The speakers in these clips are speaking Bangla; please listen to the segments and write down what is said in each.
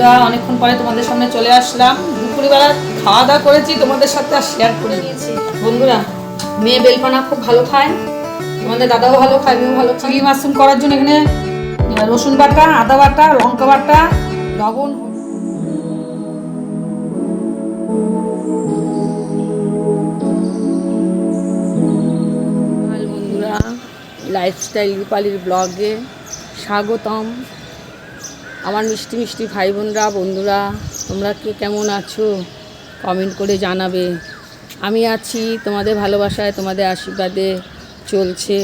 বন্ধুরা, অনেকক্ষণ পরে তোমাদের সামনে চলে আসলাম। দুপুরবেলা খাওয়া দাওয়া করেছি, তোমাদের সাথে আর শেয়ার করে নিয়েছি। বন্ধুরা, মেয়ে বেলপানা খুব ভালো খায়, তোমাদের দাদাও ভালো খায়, আমিও ভালো। চিলি মাশরুম করার জন্য এখানে রসুন বাটা, আদা বাটা, লঙ্কা বাটা, লবণ। বন্ধুরা, লাইফস্টাইল রূপালীর ব্লগে স্বাগতম। আমার মিষ্টি মিষ্টি ভাই বোনরা, বন্ধুরা, তোমরা কে কেমন আছো কমেন্ট করে জানাবে। আমি আছি তোমাদের ভালোবাসায়, তোমাদের আশীর্বাদে চলছে।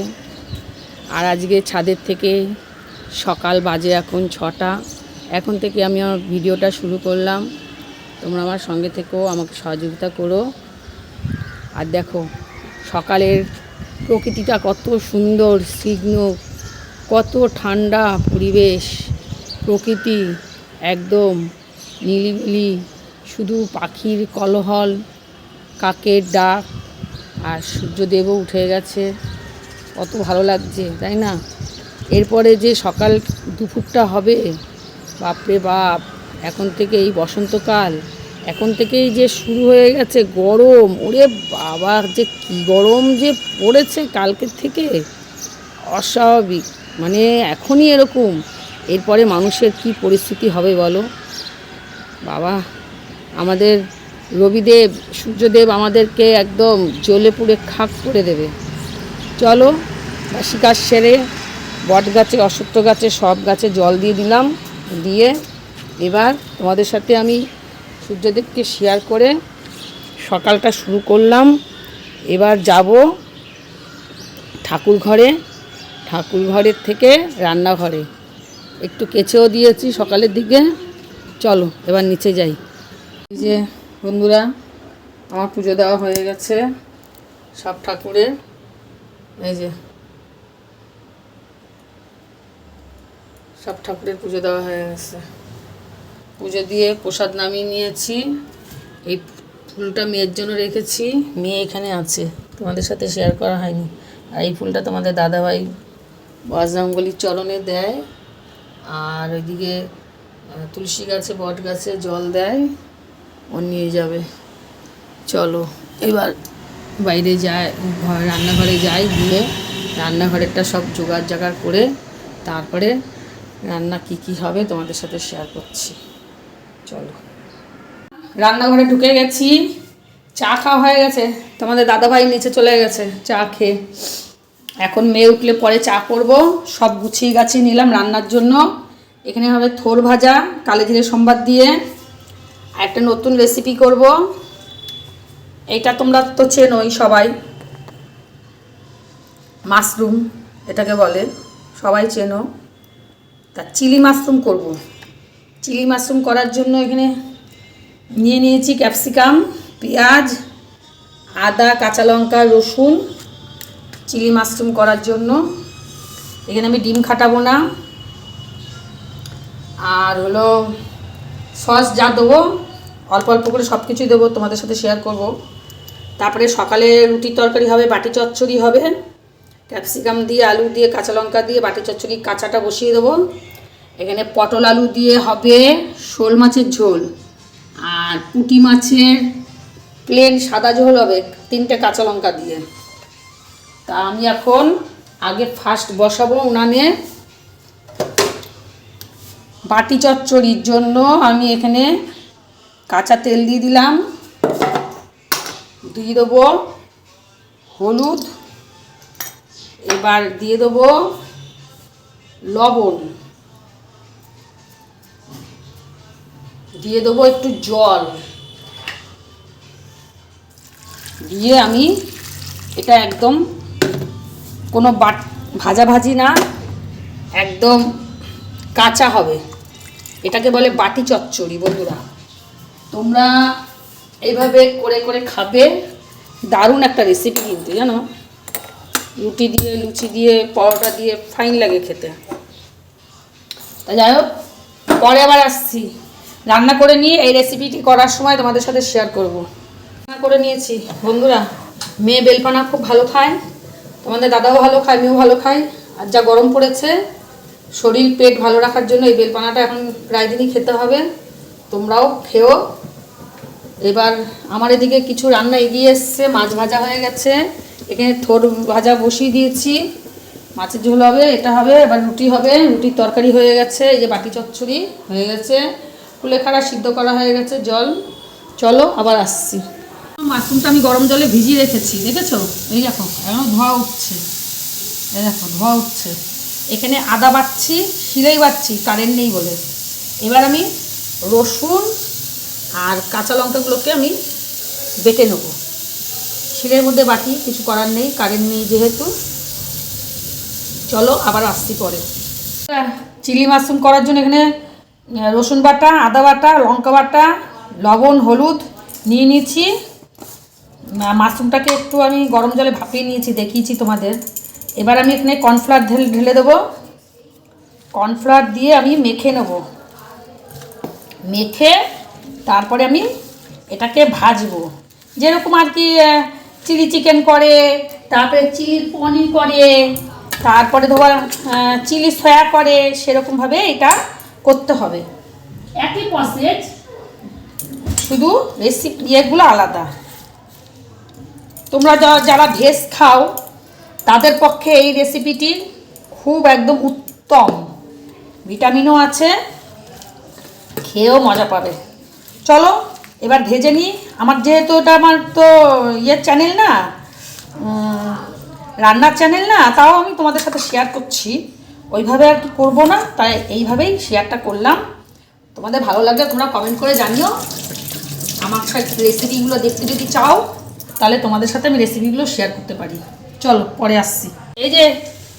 আর আজকে ছাদের থেকে সকাল বাজে এখন 6টা, এখন থেকে আমি আমার ভিডিওটা শুরু করলাম। তোমরা আমার সঙ্গে থেকেও আমাকে সহযোগিতা করো। আর দেখো সকালের প্রকৃতিটা কত সুন্দর, স্নিগ্ধ, কত ঠান্ডা পরিবেশ, প্রকৃতি একদম নিলিবিলি, শুধু পাখির কলহল, কাকের ডাক, আর সূর্যদেবও উঠে গেছে। কত ভালো লাগছে, তাই না? এরপরে যে সকাল দুপুরটা হবে, বাপরে বাপ! এখন থেকে এই বসন্তকাল, এখন থেকেই যে শুরু হয়ে গেছে গরম। ওরে বাবা, যে কী গরম যে পড়েছে কালকের থেকে, অস্বাভাবিক। মানে এখনই এরকম, এরপরে মানুষের কি পরিস্থিতি হবে বলো বাবা। আমাদের রবিদেব, সূর্যদেব আমাদেরকে একদম জ্বলে পুড়ে খাক করে দেবে। চলো বাসি কাজ সেরে বট গাছে, অশ্বত্থ গাছে, সব গাছে জল দিয়ে দিলাম। দিয়ে এবার তোমাদের সাথে আমি সূর্যদেবকে শেয়ার করে সকালটা শুরু করলাম। এবার যাব ঠাকুর ঘরে, ঠাকুর ঘরের থেকে রান্নাঘরে একটু কেচেও দিয়েছি সকালের দিকে। চলো এবার নিচে যাই। এই যে বন্ধুরা, আমার পুজো দেওয়া হয়ে গেছে সব ঠাকুরের। এই যে সব ঠাকুরের পুজো দেওয়া হয়ে গেছে। পুজো দিয়ে প্রসাদ নামিয়ে নিয়েছি। এই ফুলটা মেয়ের জন্য রেখেছি, মেয়ে এখানে আছে, তোমাদের সাথে শেয়ার করা হয়নি। আর এই ফুলটা তোমাদের দাদাভাই বজরঙ্গলির চরণে দেয়। আর ওইদিকে তুলসী গাছে, বট গাছে জল দেয়, ও নিয়ে যাবে। চলো এবার বাইরে যায়, রান্নাঘরে যাই, গিয়ে রান্নাঘরেরটা সব জোগাড় জাগাড় করে তারপরে রান্না কি কি হবে তোমাদের সাথে শেয়ার করছি। চলো রান্নাঘরে ঢুকে গেছি, চা খাওয়া হয়ে গেছে, তোমাদের দাদাভাই নিচে চলে গেছে চা খেয়ে। এখন মেয়ে উঠলে পরে চা করব। সব গুছিয়ে গাছিয়ে নিলাম রান্নার জন্য। এখানে হবে থোর ভাজা কালো জিরে সম্বাদ দিয়ে, আর একটা নতুন রেসিপি করব। এইটা তোমরা তো চেনোই সবাই, মাশরুম এটাকে বলে, সবাই চেনো। তা চিলি মাশরুম করব। চিলি মাশরুম করার জন্য এখানে নিয়ে নিয়েছি ক্যাপসিকাম, পেঁয়াজ, আদা, কাঁচা লঙ্কা, রসুন। চিলি মাশরুম করার জন্য এখানে আমি ডিম খাটাবো না। আর হলো সস যা দেবো অল্প অল্প করে সব কিছুই দেবো, তোমাদের সাথে শেয়ার করব। তারপরে সকালে রুটি তরকারি হবে, বাটি চচ্চড়ি হবে, ক্যাপসিকাম দিয়ে, আলু দিয়ে, কাঁচা লঙ্কা দিয়ে বাটি চচ্চড়ি কাঁচাটা বসিয়ে দেবো। এখানে পটল আলু দিয়ে হবে শোল মাছের ঝোল, আর পুঁটি মাছের প্লেন সাদা ঝোল হবে 3টে কাঁচা লঙ্কা দিয়ে। তা আমি এখন আগে ফার্স্ট বসাবো উনানে বাটি চচ্চড়ির জন্য। আমি এখানে কাঁচা তেল দিয়ে দিলাম, দিয়ে দেবো হলুদ, এবার দিয়ে দেবো লবণ, দিয়ে দেবো একটু জল, দিয়ে আমি এটা একদম কোনো ভাজাভাজি না, একদম কাঁচা হবে। এটাকে বলে বাটি চচ্চড়ি। বন্ধুরা, তোমরা এইভাবে করে করে খাবে, দারুণ একটা রেসিপি কিন্তু, জানো, রুটি দিয়ে, লুচি দিয়ে, পরোটা দিয়ে ফাইন লাগে খেতে। তা যাই হোক, পরে আবার আসছি, রান্না করে নিয়ে এই রেসিপিটি করার সময় তোমাদের সাথে শেয়ার করব। রান্না করে নিয়েছি বন্ধুরা। মেয়ে বেলপানা খুব ভালো খায়, তোমাদের দাদাও ভালো খায়, আমিও ভালো খাই। আর যা গরম পড়েছে, শরীর পেট ভালো রাখার জন্য এই বেলপানাটা এখন প্রায় দিনই খেতে হবে। তোমরাও খেও। এবার আমার এদিকে কিছু রান্না এগিয়ে এসছে, মাছ ভাজা হয়ে গেছে, এখানে থোড় ভাজা বসিয়ে দিয়েছি, মাছের ঝোল হবে, এটা হবে, এবার রুটি হবে, রুটির তরকারি হয়ে গেছে, এই যে বাটি চচ্চড়ি হয়ে গেছে, কুলেখাড়া সিদ্ধ করা হয়ে গেছে, জল। চলো আবার আসছি। মাশরুমটা আমি গরম জলে ভিজিয়ে রেখেছি, দেখেছো? এই দেখো এখন ধোয়া উঠছে, এই দেখো ধোয়া উঠছে। এখানে আদা বাটছি, শিলেই বাটছি, কারেন্ট নেই বলে। এবার আমি রসুন আর কাঁচা লঙ্কাগুলোকে আমি বেটে নেব, শিলের মধ্যে বাটি, কিছু করার নেই, কারেন্ট নেই যেহেতু। চলো আবার আসছি পরে। চিলি মাশরুম করার জন্য এখানে রসুন বাটা, আদা বাটা, লঙ্কা বাটা, লবণ, হলুদ নিয়ে নিয়েছি। মাশরুমটাকে একটু আমি গরম জলে ভাপিয়ে নিয়েছি, দেখিয়েছি তোমাদের। এবার আমি এখানে কর্নফ্লাওয়ার ঢেলে দেবো, কর্নফ্লাওয়ার দিয়ে আমি মেখে নেব, মেখে তারপরে আমি এটাকে ভাজবো, যেরকম আর কি চিলি চিকেন করে, তারপরে চিলি পনির করে, তারপরে ধর চিলি সয়া করে, সেরকমভাবে এটা করতে হবে। একই প্রসেস, শুধু রেসিপি ইয়েগুলো আলাদা। তোমরা যারা ভেজ খাও তাদের পক্ষে এই রেসিপিটি খুব একদম উত্তম, ভিটামিনও আছে, খেয়েও মজা পাবে। চলো এবার ভেজে নিই। আমার যেহেতু এটা আমার তো ইয়ের চ্যানেল না, রান্নার চ্যানেল না, তাও আমি তোমাদের সাথে শেয়ার করছি, ওইভাবে আর কি করবো না, তাই এইভাবেই শেয়ারটা করলাম। তোমাদের ভালো লাগলে তোমরা কমেন্ট করে জানিও। আমার সাথে রেসিপিগুলো দেখতে যদি চাও তাহলে তোমাদের সাথে আমি রেসিপিগুলো শেয়ার করতে পারি। চলো পরে আসছি। এই যে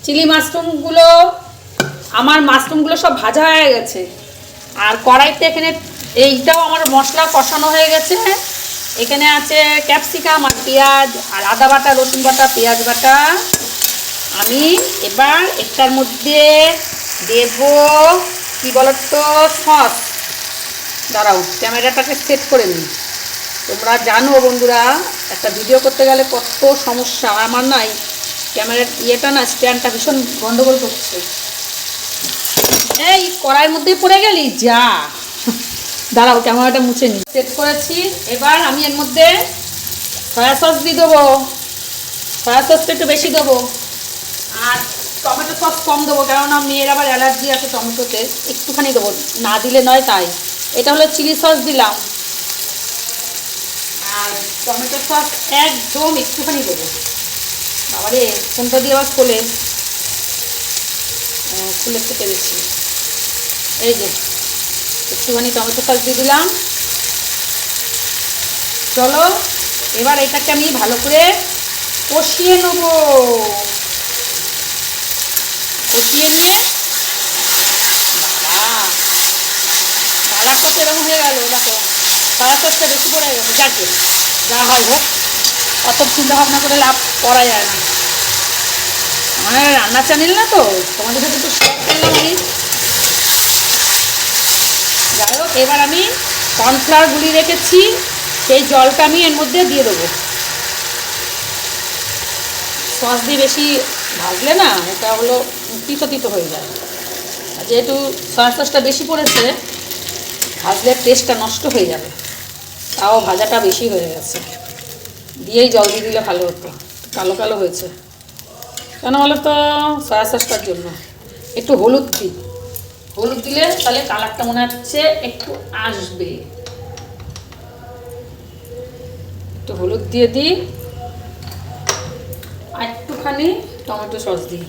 চিলি মাশরুমগুলো, আমার মাশরুমগুলো সব ভাজা হয়ে গেছে, আর কড়াইতে এখানে এইটাও আমার মশলা কষানো হয়ে গেছে। এখানে আছে ক্যাপসিকাম আর পেঁয়াজ আর আদা বাটা, রসুন বাটা, পেঁয়াজ বাটা। আমি এবার একটার মধ্যে দেব কি বলতো, সস। দাঁড়াও ক্যামেরাটাকে সেট করে নিই। তোমরা জানো বন্ধুরা, একটা ভিডিও করতে গেলে কত সমস্যা। আমার নাই ক্যামেরার ইয়েটা না, স্ট্যান্ডটা ভীষণ গন্ডগোল করছে। এই কড়াইয়ের মধ্যেই পড়ে গেলি, যা। দাঁড়াও ক্যামেরাটা মুছে নিই, সেট করেছি। এবার আমি এর মধ্যে সয়া সস দিয়ে দেবো, সয়া সসটা একটু বেশি দেবো, আর টমেটো সস কম দেবো, কেননা মেয়ের আবার অ্যালার্জি আছে টমেটোতে, একটুখানি দেবো, না দিলে নয় তাই। এটা হলো চিলি সস দিলাম, আর টমেটো সস একদম একটুখানি দেবো। বাবারে ফোনটা দিয়ে আবার খুলে একটু পেরেছি। এই যে একটুখানি টমেটো সস দিয়ে দিলাম। চলো এবার এটাকে আমি ভালো করে কষিয়ে নেব, কষিয়ে নিয়ে কালারটা তো এরকম হয়ে গেল, দেখো সয়া সসটা বেশি পড়ে গেছে, যাকে যা হয় হোক, অত চিন্তা ভাবনা করে লাভ করা যায় না। আমার রান্নার চ্যানেল না তো, তোমাদের সাথে একটু শেয়ার করলাম আমি। যাই হোক এবার আমি কর্নফ্লাওয়ার গুলিয়ে রেখেছি, সেই জলটা আমি এর মধ্যে দিয়ে দেবো। সস দিয়ে বেশি ভাজলে না এটা হলো তিতো তিতো হয়ে যায়, আর যেহেতু সয়া সসটা বেশি পড়েছে, ভাজলে টেস্টটা নষ্ট হয়ে যাবে। তাও ভাজাটা বেশি হয়ে গেছে, দিয়েই জল দিয়ে দিলে ভালো হতো, কালো কালো হয়েছে। কেন বলো তো, সয়া সসটার জন্য। একটু হলুদ দিই, হলুদ দিলে তাহলে কালারটা মনে হচ্ছে একটু আসবে, একটু হলুদ দিয়ে দিই, আর একটুখানি টমেটো সস দিই।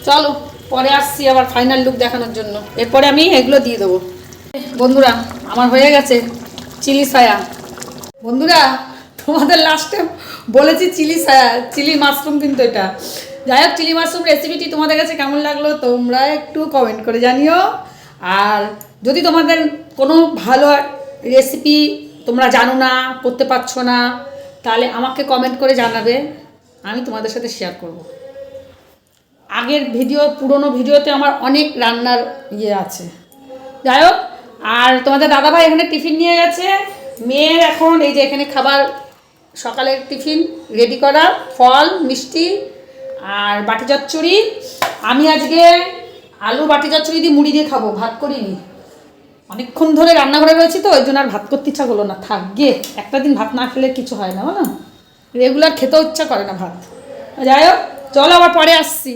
চলো পরে আসছি আবার ফাইনাল লুক দেখানোর জন্য। এরপরে আমি এগুলো দিয়ে দেবো। বন্ধুরা আমার হয়ে গেছে চিলি সয়া। বন্ধুরা তোমাদের লাস্টে বলেছি চিলি সয়া, চিলি মাশরুম কিন্তু এটা। যাই হোক চিলি মাশরুম রেসিপিটি তোমাদের কাছে কেমন লাগলো তোমরা একটু কমেন্ট করে জানিও। আর যদি তোমাদের কোনো ভালো রেসিপি তোমরা জানো না, করতে পারছো না, তাহলে আমাকে কমেন্ট করে জানাবে, আমি তোমাদের সাথে শেয়ার করব। আগের ভিডিও, পুরনো ভিডিওতে আমার অনেক রান্নার ইয়ে আছে। যাই হোক, আর তোমাদের দাদাভাই এখানে টিফিন নিয়ে গেছে, মেয়ের এখন এই যে এখানে খাবার, সকালের টিফিন রেডি করা, ফল মিষ্টি আর বাটি চচ্চড়ি। আমি আজকে আলু বাটি চচ্চড়ি দিয়ে মুড়ি দিয়ে খাবো, ভাত করিনি, অনেকক্ষণ ধরে রান্নাঘরে রয়েছি তো ওই জন্য আর ভাত করতে ইচ্ছা করলো না, থাক গিয়ে একটা দিন ভাত না খেলে কিছু হয় না, বলো রেগুলার খেতেও ইচ্ছা করে না ভাত। যাই হোক চলো আবার পরে আসছি।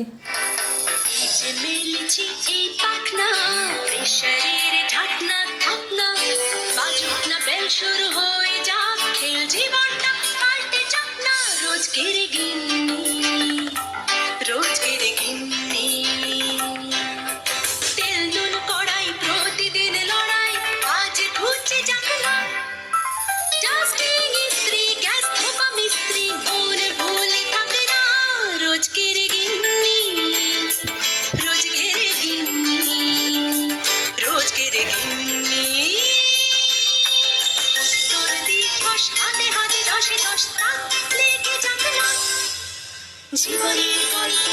জীবনের গল্প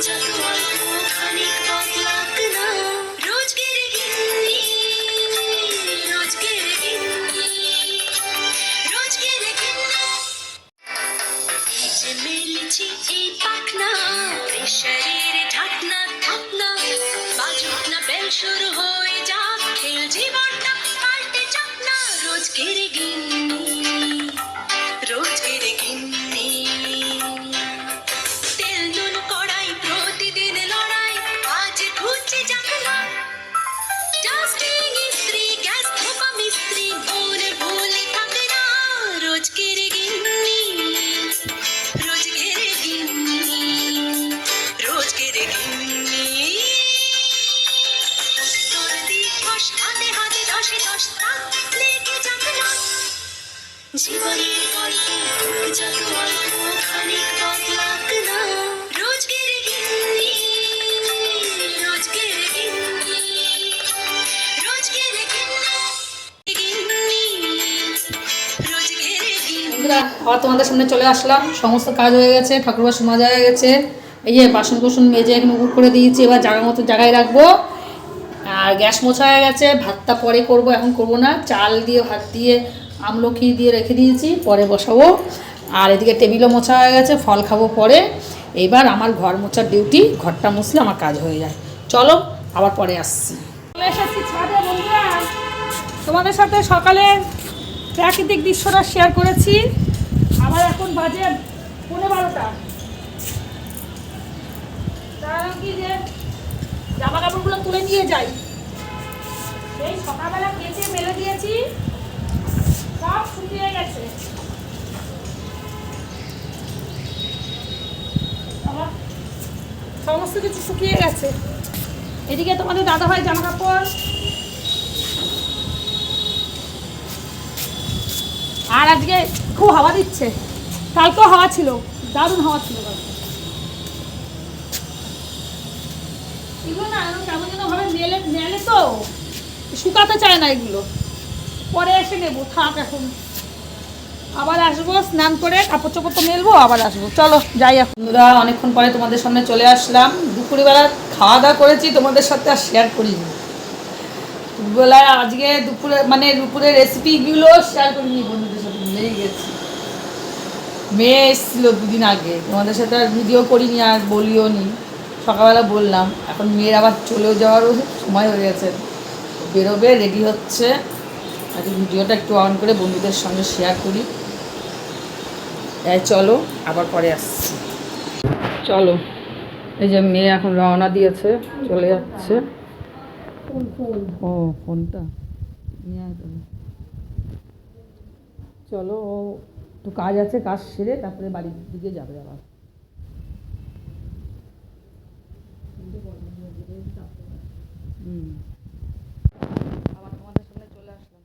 যত অল্প খানিক বদলাক না রোজকের গিন্নি রোজকের গিন্নি রোজকের গিন্নি এই যে মেলেছি এই পাখনা প্রেশারের ঢাকনা ঢাকনা বাজুক না বেল শুরু হয়ে যাক খেল জীবনটা পাল্টে যাক না রোজকের গিন্নি রোজকের গিন্নি জীবনের গল্প যত অল্প খানিক বদলাক না রোজকের গিন্নি রোজকের গিন্নি রোজকের গিন্নি রোজকের গিন্নি। আবার তোমাদের সামনে চলে আসলাম, সমস্ত কাজ হয়ে গেছে, ঠাকুর বাসন মাজা হয়ে গেছে, এই যে বাসন কোসন মেজে এখানে উপর করে দিয়েছি, এবার জায়গা মতো জায়গায় রাখবো। আর গ্যাস মোছা হয়ে গেছে, ভাতটা পরে করব, এখন করব না। চাল দিয়ে ভাত দিয়ে আমলকি দিয়ে রেখে দিয়েছি, পরে বসাবো। আর এদিকে টেবিলও মোছা হয়ে গেছে, ফল খাবো পরে। এবার আমার ঘর মোছার ডিউটি, ঘরটা মুছলে আমার কাজ হয়ে যায়। চলো আবার পরে আসছি। চলে এসেছি ছাদে বন্ধুরা, তোমাদের সাথে সকালে প্রাকৃতিক দৃশ্যটা শেয়ার করেছি। আবার এখন বাজে 11:30। কারণ কি যে জামা কাপড়গুলো তুলে নিয়ে যাই, সেই সকালবেলা কেচে মেলে দিয়েছি, সব শুকিয়ে গেছে। সমস্ত কিছু শুকিয়ে গেছে। এদিকে তোমাদের দাদাভাই জামা কাপড়, আর আজকে খুব হাওয়া দিচ্ছে, কালকেও হাওয়া ছিল, দারুণ হাওয়া ছিল কালকে। এগুলো না কেমন যেন ভাবে মেলে তো শুকাতে চায় না, এগুলো পরে এসে নেবো, থাক এখন। আবার আসবো স্নান করে, কাপড় চোপড় তো মেলবো, আবার আসবো। চলো যাই এখন। বন্ধুরা অনেকক্ষণ পরে তোমাদের সামনে চলে আসলাম। দুপুরবেলা খাওয়া দাওয়া করেছি, তোমাদের সাথে আর শেয়ার করিনি। দুপুরবেলায় আজকে দুপুরের রেসিপিগুলো শেয়ার করিনি, বন্ধুদের সাথে ভুলেই গেছি। মেয়ে এসেছিলো দুদিন আগে, তোমাদের সাথে আর ভিডিও করিনি আর বলিও নি। সকালবেলা বললাম, এখন মেয়ের আবার চলেও যাওয়ারও সময় হয়ে গেছে, বেরোবে, রেডি হচ্ছে। আজকে ভিডিওটা একটু অন করে বন্ধুদের সঙ্গে শেয়ার করি। চলো আবার পরে আসছি। চলো, এই যে মেয়ে এখন রওনা দিয়েছে, চলে যাচ্ছে। ও ফোনটা নিয়ে চলো, ও একটু কাজ আছে, কাজ সেরে তারপরে বাড়ির দিকে যাবে আবার। আবার তোমাদের সামনে চলে আসলাম,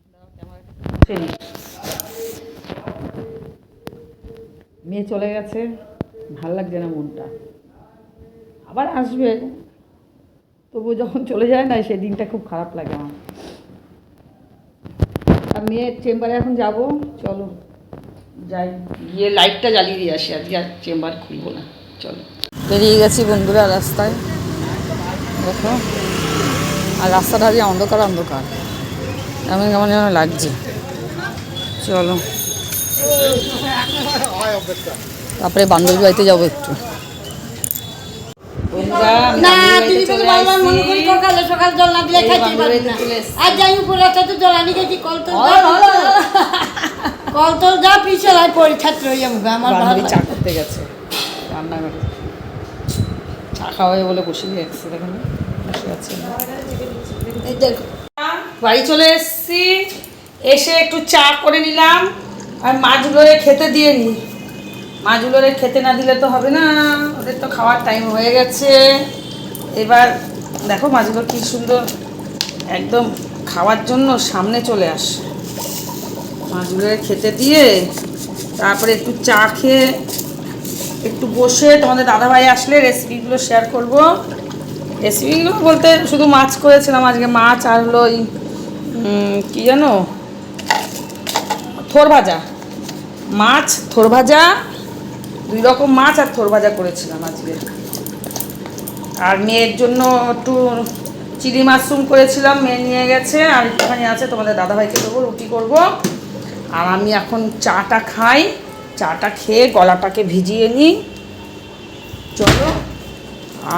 মেয়ে চলে গেছে, ভাল লাগছে না মনটা। আবার আসবে, তবু যখন চলে যায় না সেই দিনটা খুব খারাপ লাগে আমার। আর মেয়ের চেম্বারে এখন যাব, চলো যাই, গিয়ে লাইটটা জ্বালিয়ে দিয়ে আসি। আজকে আর চেম্বার খুলবো না, চলো। বেরিয়ে গেছি বন্ধুরা রাস্তায়, দেখো। আর রাস্তাটা আজকে অন্ধকার অন্ধকার, এমন কেমন যেন লাগছে। চলো তারপরে বান্ধবী বাড়িতে যাবো একটু। বন্ধুরা, আমি না বান্ধবীর তুমি বাড়িতে তো চলে বারবার মনে করি আসছি। সকালে সকাল জল না দিলে এই খাইতে বান্ধবীর পারি বাড়িতে না। চলে এসছি। আর যাই উপরে তো জল আনি গেছি কল তো হলো। কল তো যা পিছলাই পরীক্ষাত্র হইয়া মুখে আমার ভালো বান্ধবী লাগে। চা করতে গেছে রান্নাঘরে, চা খাওয়াই বলে বসে গেছে, দেখেন বসে আছে। এই দেখো বাড়ি চলে এসেছি, এসে একটু চা করে নিলাম আর মাছগুলোরে খেতে দিয়ে নি। মাছগুলোরে খেতে না দিলে তো হবে না, ওদের তো খাওয়ার টাইম হয়ে গেছে। এবার দেখো মাছগুলো কি সুন্দর একদম খাওয়ার জন্য সামনে চলে আসে। মাছগুলোরে খেতে দিয়ে তারপরে একটু চা খেয়ে একটু বসে তোমাদের দাদাভাই আসলে রেসিপিগুলো শেয়ার করব। রেসিপিগুলো বলতে শুধু মাছ করেছিলাম আজকে, মাছ আর হলো ওই কী জানো, থোর ভাজা, মাছ থোর ভাজা, 2 রকম মাছ আর থোর ভাজা করেছিলাম আজকে। আর মেয়ের জন্য একটু চিলি মাশরুম করেছিলাম, মেয়ে নিয়ে গেছে, আর একটুখানি আছে তোমাদের দাদাভাইকে দেবো, রুটি করব। আর আমি এখন চাটা খাই, চাটা খেয়ে গলাটাকে ভিজিয়ে নিই। চলো।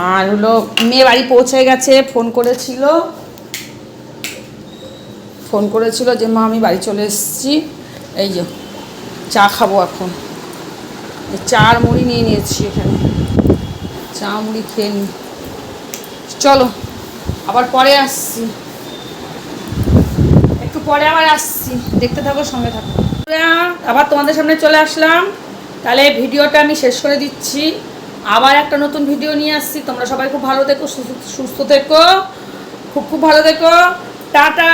আর হলো মেয়ে বাড়ি পৌঁছে গেছে, ফোন করেছিল যে মা আমি বাড়ি চলে এসেছি। এই যে চা খাবো এখন, এই চা আর মুড়ি নিয়ে নিয়েছি এখানে, চা মুড়ি খেয়ে নিই। চলো আবার পরে আসছি, একটু পরে আবার আসছি, দেখতে থাকো, সঙ্গে থাকো। আবার তোমাদের সামনে চলে আসলাম, তাহলে ভিডিওটা আমি শেষ করে দিচ্ছি। আবার একটা নতুন ভিডিও নিয়ে আসছি। তোমরা সবাই খুব ভালো থেকো, সুস্থ থেকো, খুব ভালো থেকো। টাটা।